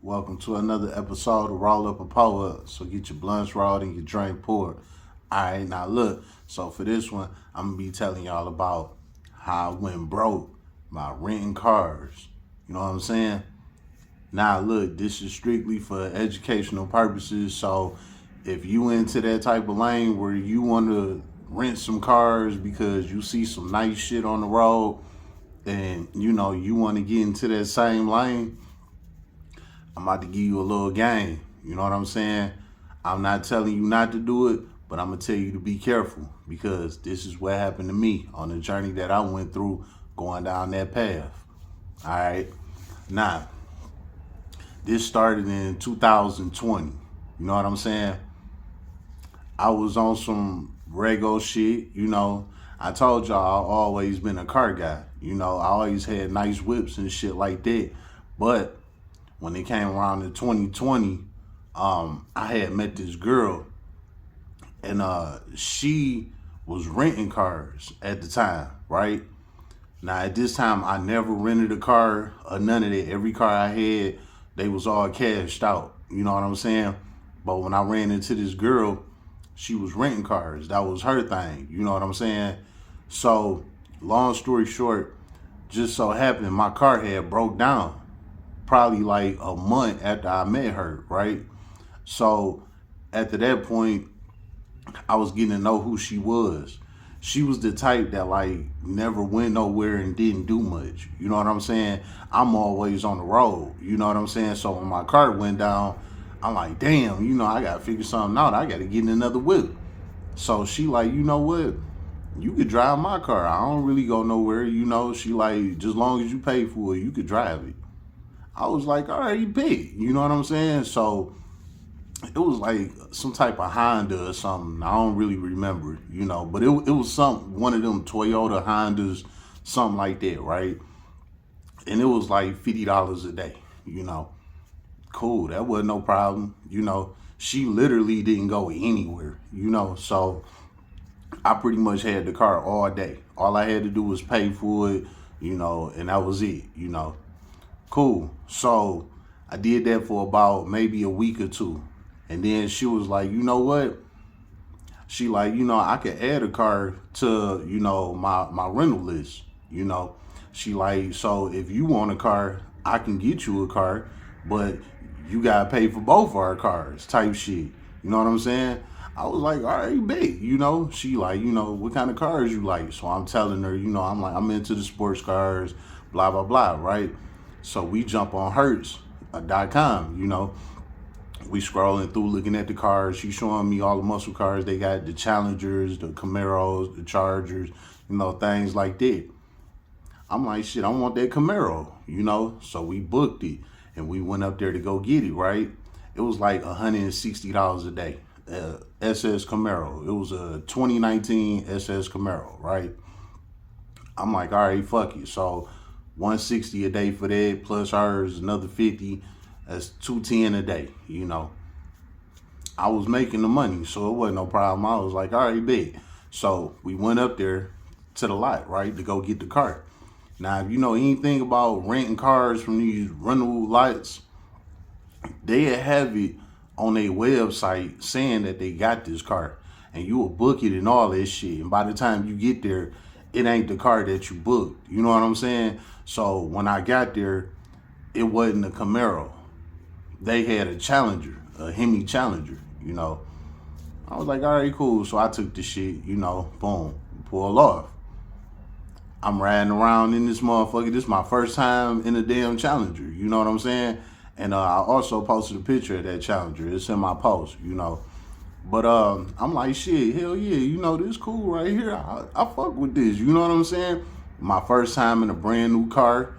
Welcome to another episode of Roll Up a Pour Up. So get your blunts rolled and your drink poured. Alright, now look. So for this one, I'm going to be telling y'all about how I went broke by renting cars. You know what I'm saying? Now look, this is strictly for educational purposes. So if you into that type of lane where you want to rent some cars because you see some nice shit on the road and you want to get into that same lane, I'm about to give you a little game. You know what I'm saying? I'm not telling you not to do it, but I'm going to tell you to be careful because this is what happened to me on the journey that I went through going down that path. All right. Now, this started in 2020. You know what I'm saying? I was on some Rego shit. I told y'all I always been a car guy. I always had nice whips and shit like that. But when it came around to 2020, I had met this girl, and she was renting cars at the time, right? Now at this time, I never rented a car or none of that. Every car I had, they was all cashed out. You know what I'm saying? But when I ran into this girl, she was renting cars. That was her thing. You know what I'm saying? So long story short, just so happened my car had broke down probably like a month after I met her, right? So after that point, I was getting to know who she was. She was the type that like never went nowhere and didn't do much. You know what I'm saying? I'm always on the road. You know what I'm saying? So when my car went down, I'm like, damn, I gotta figure something out. I gotta get in another whip. So she like, you know what? You could drive my car. I don't really go nowhere. She like, just long as you pay for it, you could drive it. I was like, all right, big. You know what I'm saying? So it was like some type of Honda or something. I don't really remember, but it was one of them Toyota Hondas, something like that, right? And it was like $50 a day, Cool, that wasn't no problem. She literally didn't go anywhere, so I pretty much had the car all day. All I had to do was pay for it, and that was it. Cool. So I did that for about maybe a week or two. And then she was like, you know what? She like, I could add a car to, my rental list, She like, so if you want a car, I can get you a car, but you gotta pay for both our cars type shit. You know what I'm saying? I was like, all right, big, She like, what kind of cars you like? So I'm telling her, I'm like, I'm into the sports cars, blah, blah, blah, right? So we jump on Hertz.com, We scrolling through looking at the cars. She's showing me all the muscle cars. They got the Challengers, the Camaros, the Chargers, things like that. I'm like, shit, I want that Camaro, So we booked it and we went up there to go get it, right? It was like $160 a day. SS Camaro. It was a 2019 SS Camaro, right? I'm like, all right, fuck it. So 160 a day for that, plus hers, another 50. That's 210 a day, I was making the money, so it wasn't no problem. I was like, all right, bet. So we went up there to the lot, right, to go get the car. Now, if you know anything about renting cars from these rental lots, they have it on their website saying that they got this car. And you will book it and all that shit. And by the time you get there, it ain't the car that you booked. You know what I'm saying? So when I got there, it wasn't a Camaro. They had a Challenger, a Hemi Challenger, I was like, all right, cool. So I took the shit, boom, pull off. I'm riding around in this motherfucker. This is my first time in a damn Challenger, you know what I'm saying? And I also posted a picture of that Challenger. It's in my post, But I'm like, shit, hell yeah, this cool right here. I fuck with this, you know what I'm saying? My first time in a brand new car,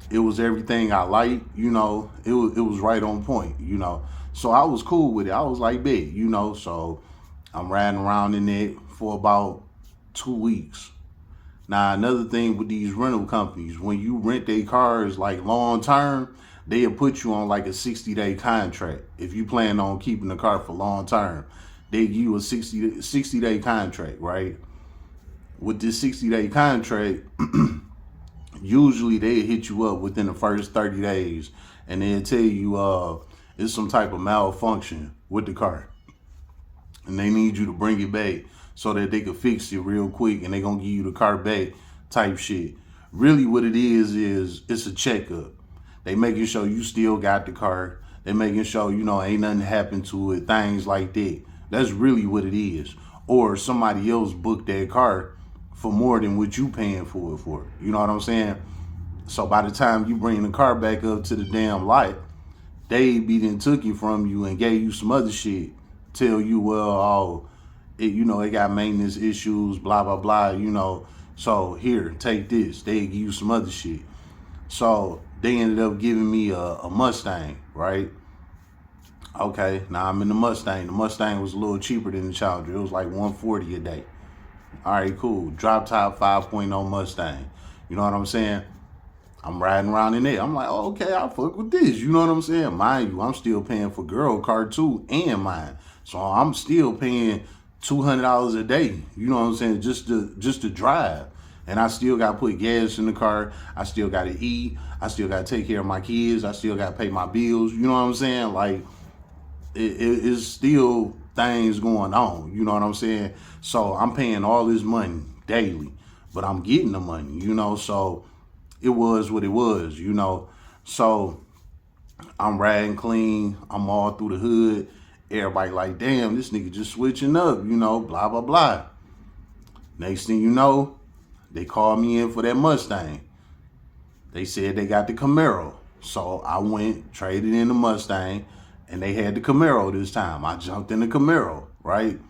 it was everything I like, it was right on point, So I was cool with it. I was like, bet, so I'm riding around in it for about 2 weeks. Now, another thing with these rental companies, when you rent their cars like long term, they'll put you on like a 60-day contract. If you plan on keeping the car for long term, they give you a 60-day contract, right? With this 60-day contract, Usually they hit you up within the first 30 days and they'll tell you it's some type of malfunction with the car. And they need you to bring it back so that they can fix it real quick and they gonna give you the car back type shit. Really what it is it's a checkup. They making sure you still got the car. They making sure, ain't nothing happened to it, things like that. That's really what it is. Or somebody else booked that car for more than what you paying for it for. You know what I'm saying? So by the time you bring the car back up to the damn lot, they be then took it from you and gave you some other shit. Tell you, well, it got maintenance issues, blah, blah, blah, So here, take this. They give you some other shit. So they ended up giving me a Mustang, right? Okay, now I'm in the Mustang. The Mustang was a little cheaper than the Challenger. It was like $140 a day. All right, cool. Drop top 5.0 Mustang. You know what I'm saying? I'm riding around in there. I'm like, oh, okay, I'll fuck with this. You know what I'm saying? Mind you, I'm still paying for girl car too and mine. So I'm still paying $200 a day. You know what I'm saying? Just to drive. And I still got to put gas in the car. I still got to eat. I still got to take care of my kids. I still got to pay my bills. You know what I'm saying? Like, it's still things going on. You know what I'm saying? So I'm paying all this money daily, but I'm getting the money, so it was what it was, So I'm riding clean. I'm all through the hood. Everybody like, damn, this nigga just switching up, blah, blah, blah. Next thing you know, they called me in for that Mustang. They said they got the Camaro. So I went, traded in the Mustang, and they had the Camaro this time. I jumped in the Camaro, right?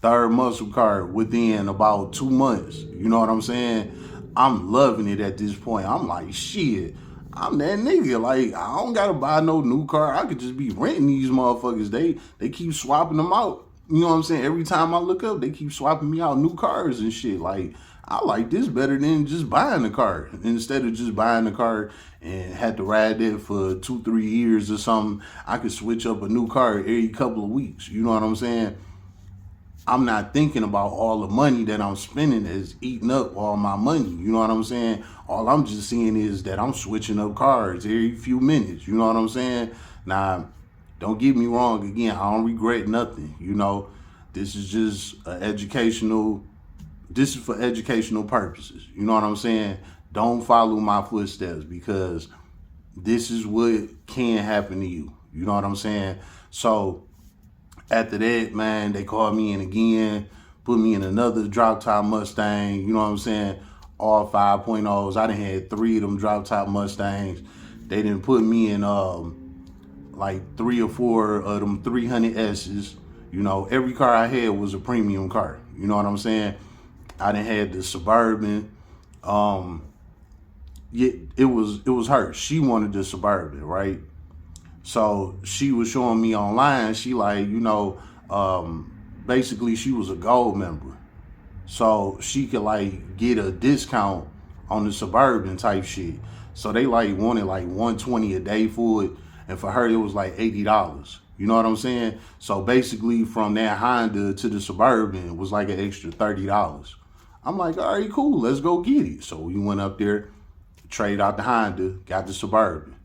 Third muscle car within about 2 months. You know what I'm saying? I'm loving it at this point. I'm like, shit, I'm that nigga. Like, I don't gotta buy no new car. I could just be renting these motherfuckers. They keep swapping them out. You know what I'm saying? Every time I look up, they keep swapping me out new cars and shit. Like, I like this better than just buying a car. Instead of just buying a car and had to ride it for 2-3 years or something, I could switch up a new car every couple of weeks. You know what I'm saying? I'm not thinking about all the money that I'm spending is eating up all my money. You know what I'm saying? All I'm just seeing is that I'm switching up cars every few minutes. You know what I'm saying? Now, don't get me wrong. Again, I don't regret nothing. This is just this is for educational purposes. You know what I'm saying? Don't follow my footsteps because this is what can happen to you. You know what I'm saying? So after that, man, they called me in again, put me in another drop top Mustang. You know what I'm saying? All 5.0s. I done had 3 of them drop top Mustangs. They didn't put me in like 3 or 4 of them 300Ss. Every car I had was a premium car. You know what I'm saying? I done had the Suburban. It was her. She wanted the Suburban, right? So she was showing me online. She like, basically she was a gold member. So she could like get a discount on the Suburban type shit. So they like wanted like $120 a day for it. And for her, it was like $80. You know what I'm saying? So basically from that Honda to the Suburban, it was like an extra $30. I'm like, all right, cool. Let's go get it. So we went up there, traded out the Honda, got the Suburban.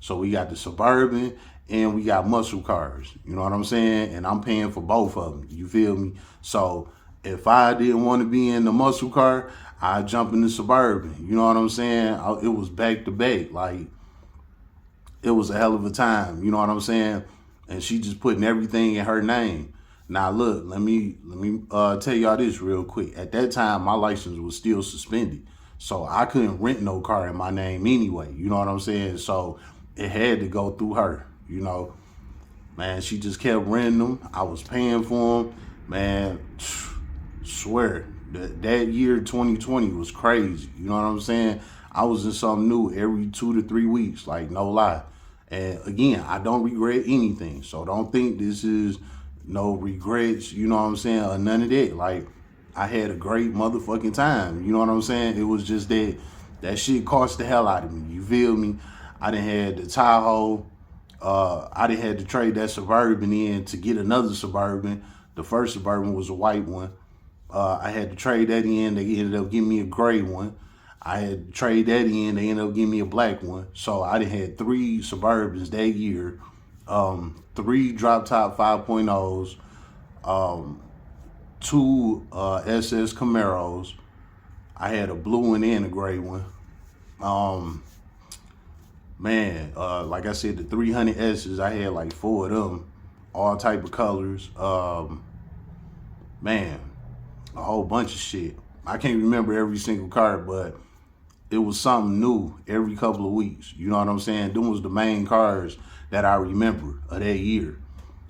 So we got the Suburban and we got muscle cars. You know what I'm saying? And I'm paying for both of them. You feel me? So if I didn't want to be in the muscle car, I'd jump in the Suburban. You know what I'm saying? It was back to back. Like, it was a hell of a time. You know what I'm saying? And she just putting everything in her name. Now look, let me tell y'all this real quick. At that time, my license was still suspended. So I couldn't rent no car in my name anyway. You know what I'm saying? So it had to go through her, Man, she just kept renting them. I was paying for them. Man, swear, that year 2020 was crazy. You know what I'm saying? I was in something new every 2 to 3 weeks, like no lie. And again, I don't regret anything. So don't think this is no regrets, you know what I'm saying, or none of that. Like, I had a great motherfucking time. You know what I'm saying? It was just that shit cost the hell out of me. You feel me? I done had the Tahoe. I done had to trade that Suburban in to get another Suburban. The first Suburban was a white one. I had to trade that in. They ended up giving me a gray one. I had to trade that in. They ended up giving me a black one. So I had 3 Suburbans that year, 3 drop top 5.0s, 2 SS Camaros. I had a blue one and a gray one. Like I said, the 300 S's, I had like 4 of them, all type of colors. A whole bunch of shit. I can't remember every single car, but it was something new every couple of weeks. You know what I'm saying? Them was the main cars that I remember of that year.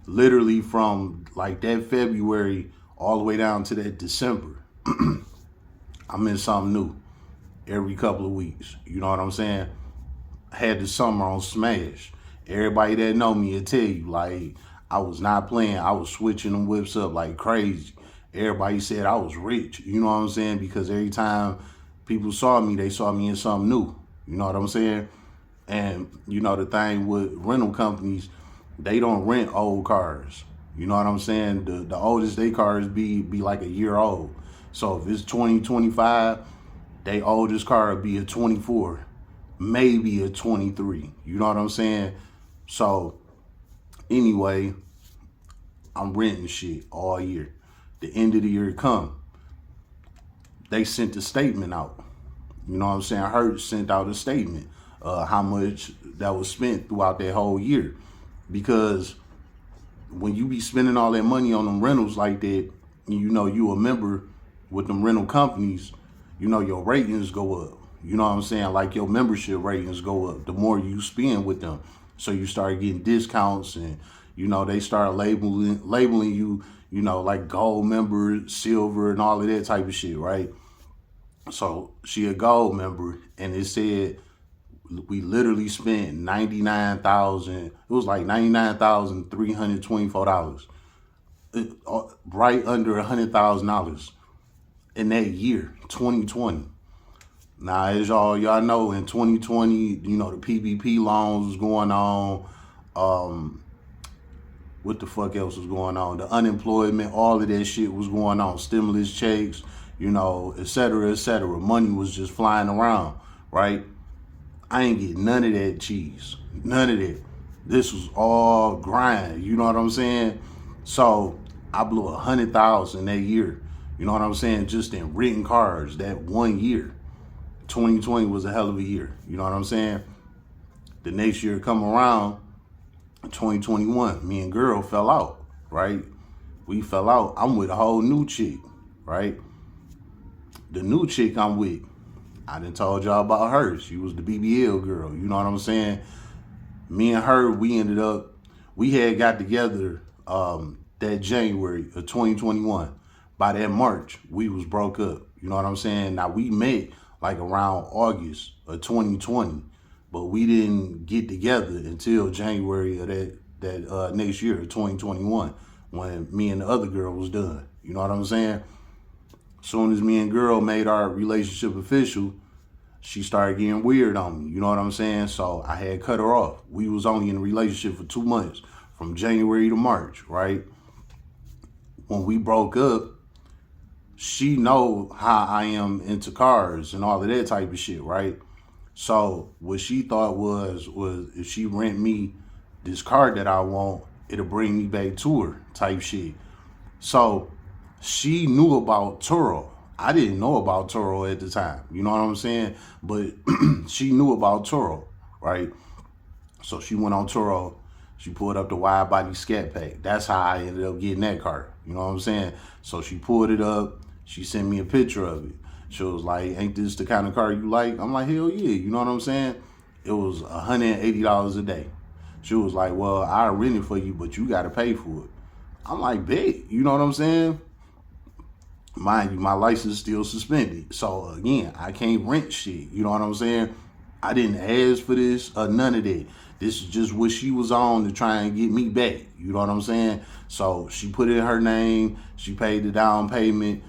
Literally from like that February all the way down to that December. I'm in something new every couple of weeks. You know what I'm saying? I had the summer on Smash. Everybody that know me will tell you, like, I was not playing. I was switching them whips up like crazy. Everybody said I was rich. You know what I'm saying? Because every time people saw me, they saw me in something new. You know what I'm saying? And, you know, the thing with rental companies, they don't rent old cars. You know what I'm saying? The oldest they cars be like a year old. So if it's 2025, they oldest car would be a 24, maybe a 23. You know what I'm saying? So anyway, I'm renting shit all year. The end of the year come, they sent a statement out. You know what I'm saying? Hertz sent out a statement, how much that was spent throughout that whole year. Because when you be spending all that money on them rentals like that, you know, you a member with them rental companies, you know, your ratings go up. You know what I'm saying? Like your membership ratings go up the more you spend with them. So you start getting discounts, and, you know, they start labeling you, you know, like gold member, silver, and all of that type of shit, right? So she a gold member, and it said we literally spent 99,000. It was like $99,324, right under $100,000 in that year, 2020. Now, as y'all know, in 2020, you know, the PPP loans was going on. What the fuck else was going on? The unemployment, all of that shit was going on. Stimulus checks, you know, et cetera, et cetera. Money was just flying around, right? I ain't get none of that cheese. None of that. This was all grind. You know what I'm saying? So I blew 100,000 that year. You know what I'm saying? Just in renting cars that one year. 2020 was a hell of a year. You know what I'm saying? The next year come around, 2021, me and girl fell out, right? We fell out. I'm with a whole new chick, right? The new chick I'm with, I done told y'all about her. She was the BBL girl. You know what I'm saying? Me and her, we had got together that January of 2021. By that March, we was broke up. You know what I'm saying? Now, we met like around August of 2020, but we didn't get together until January of that next year of 2021, when me and the other girl was done. You know what I'm saying? As soon as me and girl made our relationship official, she started getting weird on me. You know what I'm saying? So I had cut her off. We was only in a relationship for 2 months, from January to March, right? When we broke up, she know how I am into cars and all of that type of shit, right? So what she thought was if she rent me this car that I want, it'll bring me back to her type shit. So she knew about Turo. I didn't know about Turo at the time. You know what I'm saying? But she knew about Turo, right? So she went on Turo. She pulled up the widebody Scat Pack. That's how I ended up getting that car. You know what I'm saying? So she pulled it up. She sent me a picture of it. She was like, "Ain't this the kind of car you like?" I'm like, "Hell yeah." You know what I'm saying? It was $180 a day. She was like, "Well, I'll rent it for you, but you got to pay for it." I'm like, "Bet." You know what I'm saying? Mind you, my license is still suspended. So again, I can't rent shit. You know what I'm saying? I didn't ask for this or none of that. This is just what she was on to try and get me back. You know what I'm saying? So she put in her name. She paid the down payment.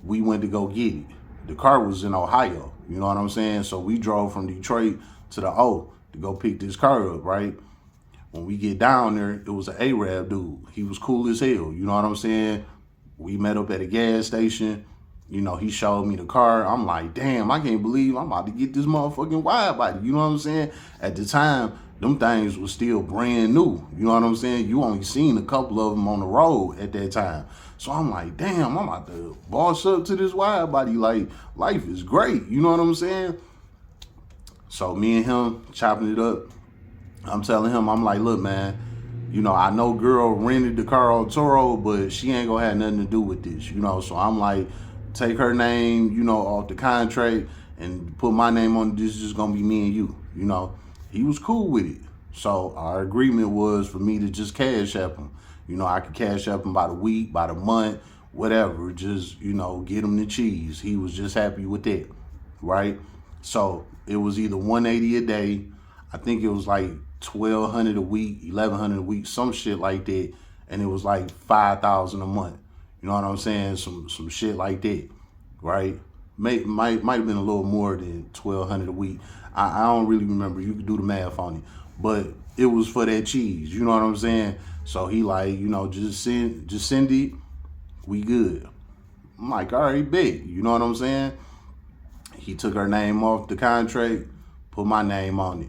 We went to go get it. The car was in Ohio. You know what I'm saying? So we drove from Detroit to the O to go pick this car up, right? When we get down there, it was an Arab dude. He was cool as hell. You know what I'm saying? We met up at a gas station. You know, he showed me the car. I'm like, damn, I can't believe I'm about to get this motherfucking wide body. You know what I'm saying? At the time, them things was still brand new. You know what I'm saying? You only seen a couple of them on the road at that time. So I'm like, damn, I'm about to boss up to this wide body. Like, life is great. You know what I'm saying? So me and him chopping it up. I'm telling him, I'm like, look, man, you know, I know girl rented the car on Toro, but she ain't gonna have nothing to do with this, you know. So I'm like, take her name, you know, off the contract and put my name on it. This is just gonna be me and you, you know. He was cool with it. So our agreement was for me to just cash app him. You know, I could cash app him by the week, by the month, whatever. Just, you know, get him the cheese. He was just happy with that, right? So it was either 180 a day. I think it was like 1,200 a week, 1,100 a week, some shit like that, and it was like 5,000 a month. You know what I'm saying? Some shit like that, right? Might have been a little more than 1,200 a week. I don't really remember. You could do the math on it, but it was for that cheese. You know what I'm saying? So he like, you know, just send it. We good. I'm like, all right, bet. You know what I'm saying? He took her name off the contract, put my name on it.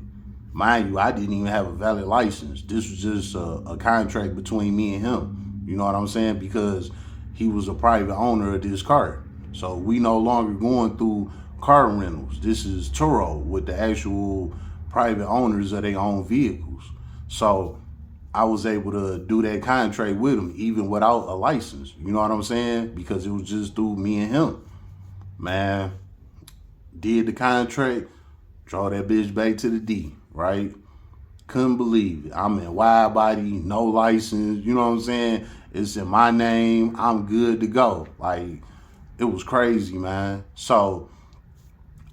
Mind you, I didn't even have a valid license. This was just a contract between me and him. You know what I'm saying? Because he was a private owner of this car. So we no longer going through car rentals. This is Turo with the actual private owners of their own vehicles. So I was able to do that contract with him even without a license. You know what I'm saying? Because it was just through me and him. Man, did the contract, draw that bitch back to the D, right? Couldn't believe it. I'm in wide body, no license, you know what I'm saying? It's in my name, I'm good to go. Like, it was crazy, man. So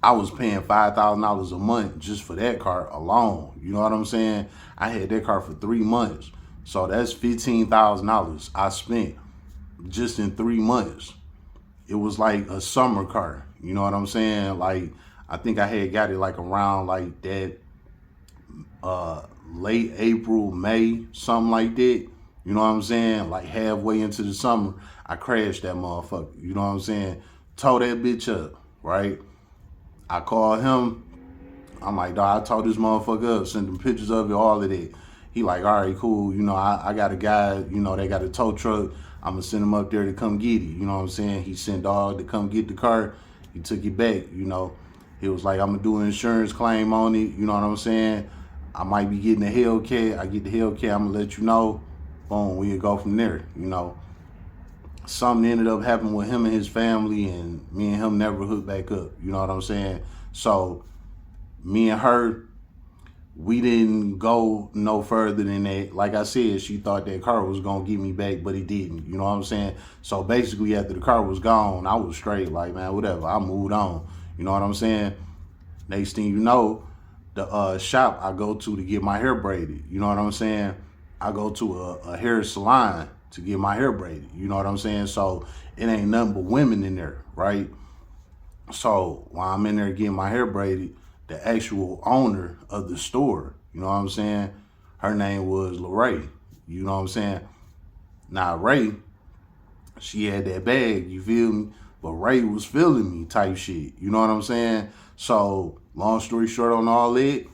I was paying $5,000 a month just for that car alone. You know what I'm saying? I had that car for 3 months. So that's $15,000 I spent just in 3 months. It was like a summer car. You know what I'm saying? Like, I think I had got it like around like that late April, May, something like that. You know what I'm saying? Like halfway into the summer, I crashed that motherfucker. You know what I'm saying? Tore that bitch up, right? I called him. I'm like, dog, I tore this motherfucker up, sent him pictures of it, all of that. He like, all right, cool. You know, I got a guy, you know, they got a tow truck. I'm going to send him up there to come get it. You know what I'm saying? He sent dog to come get the car. He took it back, you know. He was like, I'm going to do an insurance claim on it. You know what I'm saying? I might be getting a Hellcat. I get the Hellcat, I'm going to let you know. Boom, we'll go from there, you know. Something ended up happening with him and his family, and me and him never hooked back up. You know what I'm saying? So me and her, we didn't go no further than that. Like I said, she thought that car was going to get me back, but it didn't. You know what I'm saying? So basically, after the car was gone, I was straight. Like, man, whatever. I moved on. You know what I'm saying? Next thing you know, the shop I go to get my hair braided. You know what I'm saying? I go to a hair salon to get my hair braided. You know what I'm saying? So it ain't nothing but women in there, right? So while I'm in there getting my hair braided, the actual owner of the store, you know what I'm saying? Her name was Lorraine. You know what I'm saying? Now Ray, she had that bag, you feel me? But Ray was feeling me type shit. You know what I'm saying? So long story short on all that,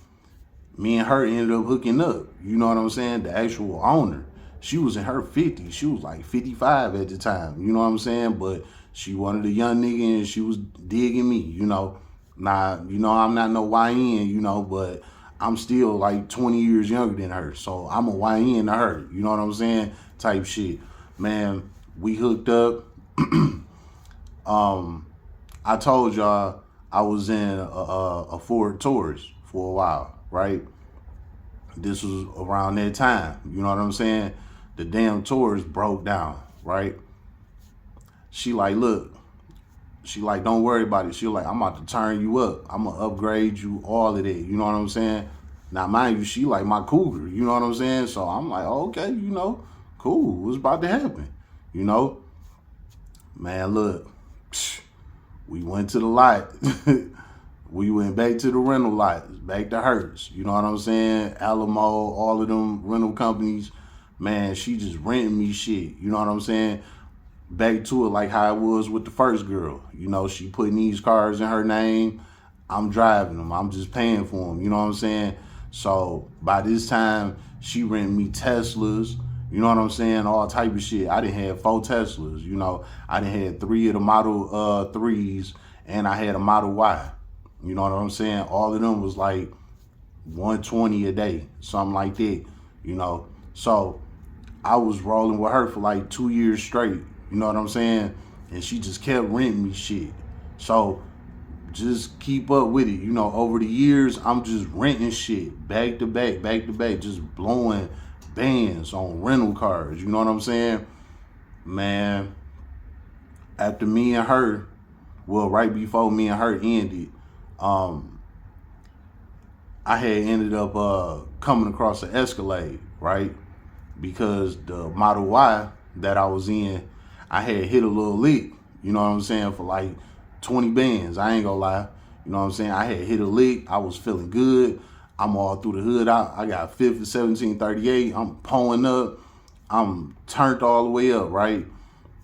me and her ended up hooking up. You know what I'm saying? The actual owner. She was in her 50s. She was like 55 at the time. You know what I'm saying? But she wanted a young nigga and she was digging me, you know. Now, you know, I'm not no YN, you know, but I'm still like 20 years younger than her. So I'm a YN to her. You know what I'm saying? Type shit. Man, we hooked up. I told y'all I was in a Ford Taurus for a while, right? This was around that time. You know what I'm saying? The damn Taurus broke down, right? She like, look, she like, don't worry about it. She like, I'm about to turn you up. I'm going to upgrade you, all of that. You know what I'm saying? Now, mind you, she like my cougar. You know what I'm saying? So I'm like, oh, okay, you know, cool. What's about to happen? You know? Man, look, we went to the lot. We went back to the rental lot, back to Hertz. You know what I'm saying? Alamo, all of them rental companies. Man, she just renting me shit. You know what I'm saying? back to it like how it was with the first girl. You know, she putting these cars in her name. I'm driving them. I'm just paying for them. You know what I'm saying? So by this time, she rent me Teslas. You know what I'm saying? All type of shit. I done had 4 Teslas. You know, I done had 3 of the Model 3s, and I had a Model Y. You know what I'm saying? All of them was like 120 a day, something like that. You know, so I was rolling with her for like 2 years straight. You know what I'm saying? And she just kept renting me shit. So just keep up with it. You know, over the years, I'm just renting shit back to back, just blowing bands on rental cars. You know what I'm saying? Man, after me and her, well, right before me and her ended, I had ended up coming across an Escalade, right? Because the Model Y that I was in, I had hit a little lick, you know what I'm saying, for like 20 bands. I ain't gonna lie. You know what I'm saying? I had hit a lick. I was feeling good. I'm all through the hood. I got 5th and 1738. I'm pulling up. I'm turned all the way up, right?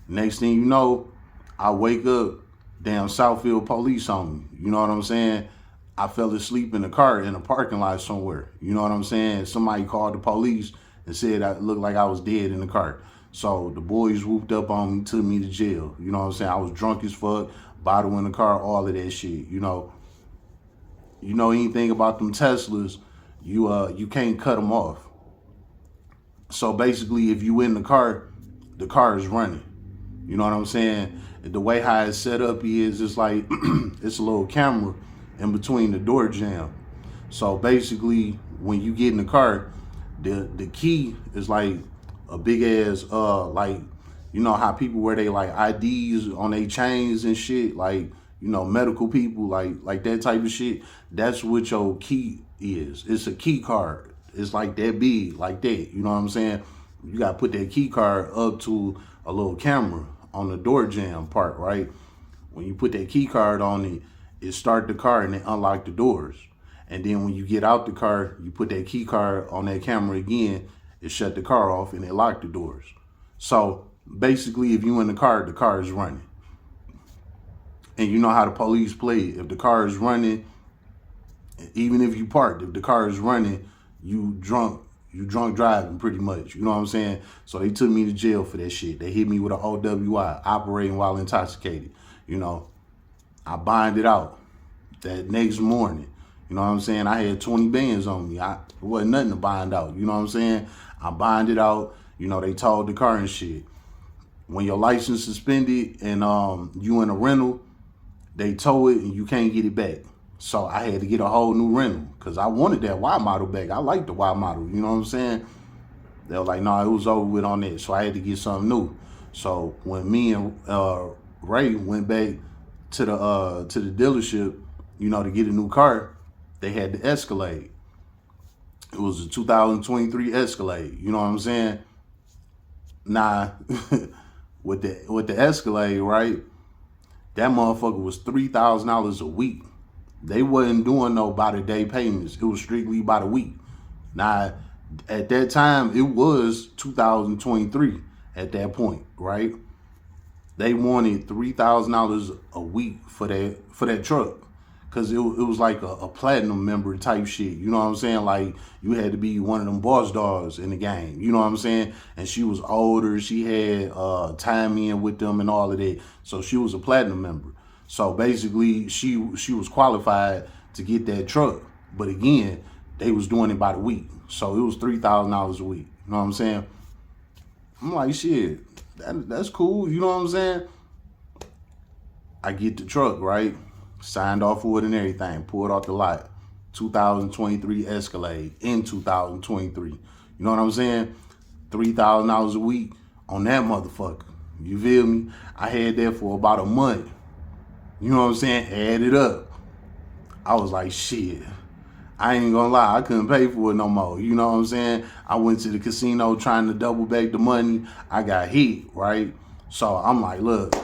Next thing you know, I wake up, damn Southfield police on me. You know what I'm saying? I fell asleep in the car in a parking lot somewhere. You know what I'm saying? Somebody called the police and said I looked like I was dead in the car. So the boys whooped up on me, took me to jail. You know what I'm saying? I was drunk as fuck, bottle in the car, all of that shit. You know anything about them Teslas, you can't cut them off. So basically, if you in the car is running. You know what I'm saying? The way how it's set up is it's like it's a little camera in between the door jamb. So basically, when you get in the car, the key is like a big ass like, you know how people wear they like IDs on their chains and shit, like, you know, medical people, like that type of shit. That's what your key is. It's a key card. It's like that big, like that. You know what I'm saying? You gotta put that key card up to a little camera on the door jamb part, right? When you put that key card on it, it start the car and it unlock the doors. And then when you get out the car, you put that key card on that camera again, it shut the car off and it locked the doors. So basically, if you in the car is running. And you know how the police play. If the car is running, even if you parked, if the car is running, you drunk driving pretty much. You know what I'm saying? So they took me to jail for that shit. They hit me with an OWI, operating while intoxicated. You know, I bonded out that next morning. You know what I'm saying? I had 20 bands on me. It wasn't nothing to bind out. You know what I'm saying? I bonded out. You know, they towed the car and shit. When your license suspended and you in a rental, they tow it and you can't get it back. So I had to get a whole new rental because I wanted that Y model back. I like the Y model. You know what I'm saying? They were like, no, it was over with on that. So I had to get something new. So when me and Ray went back to the dealership, you know, to get a new car, they had the Escalade. It was a 2023 Escalade. You know what I'm saying? Nah, with the Escalade, right? That motherfucker was $3,000 a week. They wasn't doing no by the day payments. It was strictly by the week. Now, at that time, it was 2023 at that point, right? They wanted $3,000 a week for that truck. Cause it was like a platinum member type shit. You know what I'm saying? Like you had to be one of them boss dogs in the game. You know what I'm saying? And she was older. She had time in with them and all of that. So she was a platinum member. So basically she was qualified to get that truck. But again, they was doing it by the week. So it was $3,000 a week. You know what I'm saying? I'm like, shit, that's cool. You know what I'm saying? I get the truck, right? Signed off for it and everything. Pulled off the lot. 2023 Escalade in 2023. You know what I'm saying? $3,000 a week on that motherfucker. You feel me? I had that for about a month. You know what I'm saying? Add it up. I was like, shit. I ain't gonna lie. I couldn't pay for it no more. You know what I'm saying? I went to the casino trying to double back the money. I got hit, right? So I'm like, look.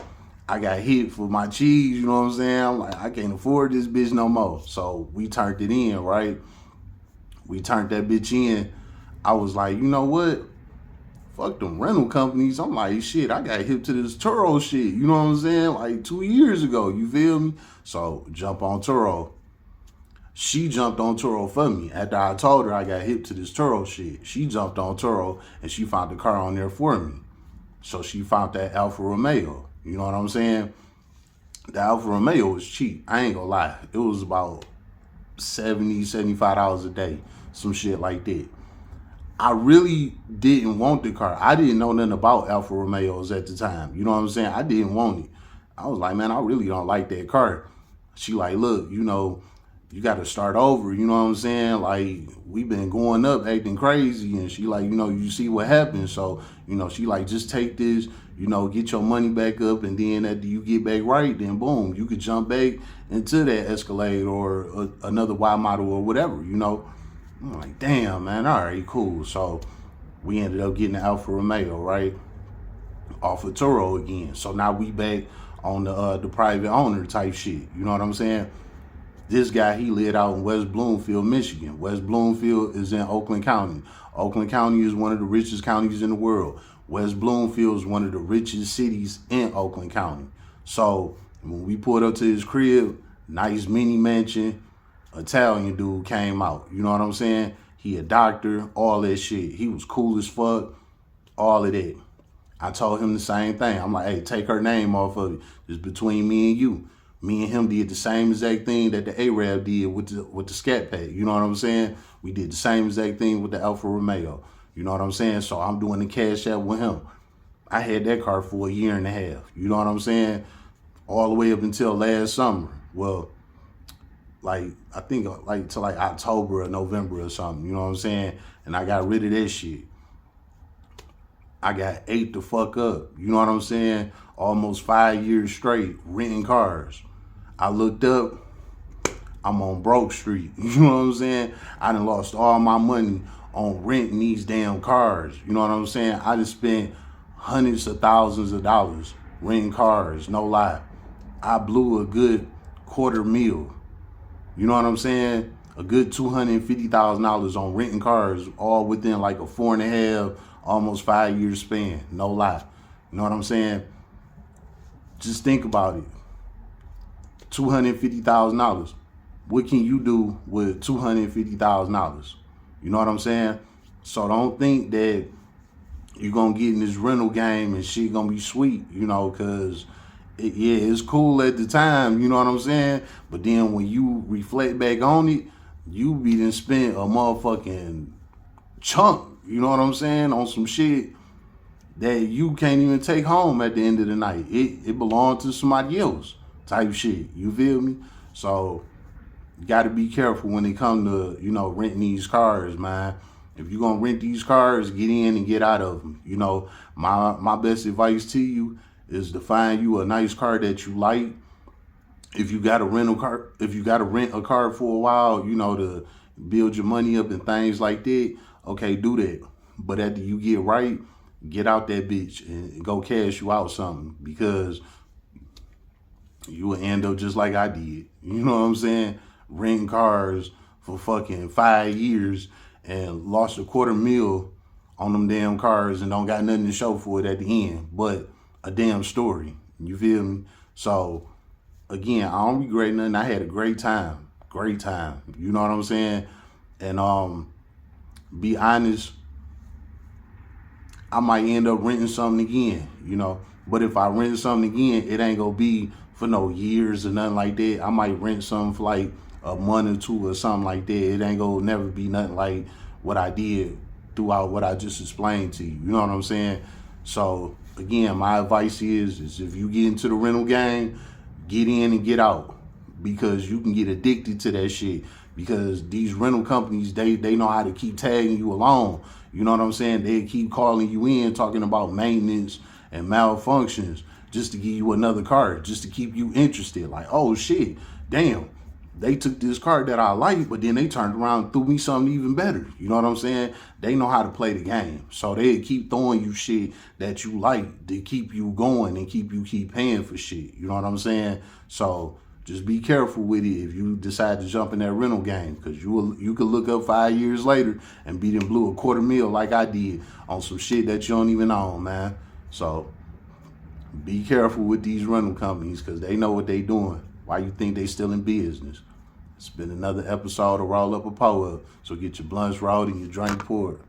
I got hit for my cheese, you know what I'm saying? I'm like, I can't afford this bitch no more. So we turned it in, right? We turned that bitch in. I was like, you know what? fuck them rental companies. I'm like, shit, I got hip to this Turo shit. You know what I'm saying? Like 2 years ago. You feel me? So jump on Turo. She jumped on Turo for me. After I told her I got hip to this Turo shit, she jumped on Turo and she found the car on there for me. So she found that Alfa Romeo. You know what I'm saying? The Alfa Romeo was cheap. I ain't gonna lie. It was about $70, $75 a day. Some shit like that. I really didn't want the car. I didn't know nothing about Alfa Romeos at the time. You know what I'm saying? I didn't want it. I was like, man, I really don't like that car. She like, look, you know, you got to start over. You know what I'm saying? Like, we've been going up, acting crazy. And she like, you know, you see what happens. So, you know, she like, just take this, you know, get your money back up. And then after you get back right, then boom, you could jump back into that Escalade or another Y model or whatever, you know. I'm like, damn, man, all right, cool. So we ended up getting the Alfa Romeo, right? Off of Turo again. So now we back on the private owner type shit. You know what I'm saying? This guy, he lived out in West Bloomfield, Michigan. West Bloomfield is in Oakland County. Oakland County is one of the richest counties in the world. West Bloomfield is one of the richest cities in Oakland County. So when we pulled up to his crib, nice mini mansion, Italian dude came out. You know what I'm saying? He a doctor, all that shit. He was cool as fuck, all of that. I told him the same thing. I'm like, hey, take her name off of it. It's between me and you. Me and him did the same exact thing that the Arab did with the Scat Pack. You know what I'm saying? We did the same exact thing with the Alfa Romeo. You know what I'm saying? So I'm doing the cash app with him. I had that car for a year and a half. You know what I'm saying? All the way up until last summer. Well, like, I think like to like October or November or something. You know what I'm saying? And I got rid of that shit. I got ate the fuck up. You know what I'm saying? Almost 5 years straight renting cars. I looked up, I'm on Broke Street. You know what I'm saying? I done lost all my money on renting these damn cars. You know what I'm saying? I just spent hundreds of thousands of dollars renting cars, no lie. I blew a good $250,000. You know what I'm saying? A good $250,000 on renting cars, all within like a 4.5, almost 5 year span. No lie. You know what I'm saying? Just think about it. $250,000. What can you do with $250,000? You know what I'm saying? So don't think that you're going to get in this rental game and shit going to be sweet, you know, because yeah, it's cool at the time, you know what I'm saying? But then when you reflect back on it, you be done spent a motherfucking chunk, you know what I'm saying, on some shit that you can't even take home at the end of the night. It belonged to somebody else type shit, you feel me? So you got to be careful when it comes to, you know, renting these cars, man. If you're going to rent these cars, get in and get out of them. You know, my best advice to you is to find you a nice car that you like. If you got to rent a car for a while, you know, to build your money up and things like that, okay, do that. But after you get right, get out that bitch and go cash you out something, because you will end up just like I did. You know what I'm saying? Renting cars for fucking 5 years and lost $250,000 on them damn cars and don't got nothing to show for it at the end, but a damn story. You feel me? So again, I don't regret nothing. I had a great time. Great time. You know what I'm saying? And be honest, I might end up renting something again, you know. But if I rent something again, it ain't gonna be for no years or nothing like that. I might rent something for like a month or two or something like that. It ain't gonna never be nothing like what I did throughout what I just explained to you. You know what I'm saying? So again, my advice is if you get into the rental game, get in and get out, because you can get addicted to that shit. Because these rental companies, they know how to keep tagging you along. You know what I'm saying? They keep calling you in, talking about maintenance and malfunctions just to give you another car, just to keep you interested. Like, oh shit, damn, they took this car that I like, but then they turned around and threw me something even better. You know what I'm saying? They know how to play the game. So they keep throwing you shit that you like to keep you going and keep paying for shit. You know what I'm saying? So just be careful with it if you decide to jump in that rental game, because you could look up 5 years later and be done blew $250,000 like I did on some shit that you don't even own, man. So be careful with these rental companies, because they know what they doing. Why you think they still in business? It's been another episode of Roll Up a Pour Up. So get your blunts rolled and your drink poured.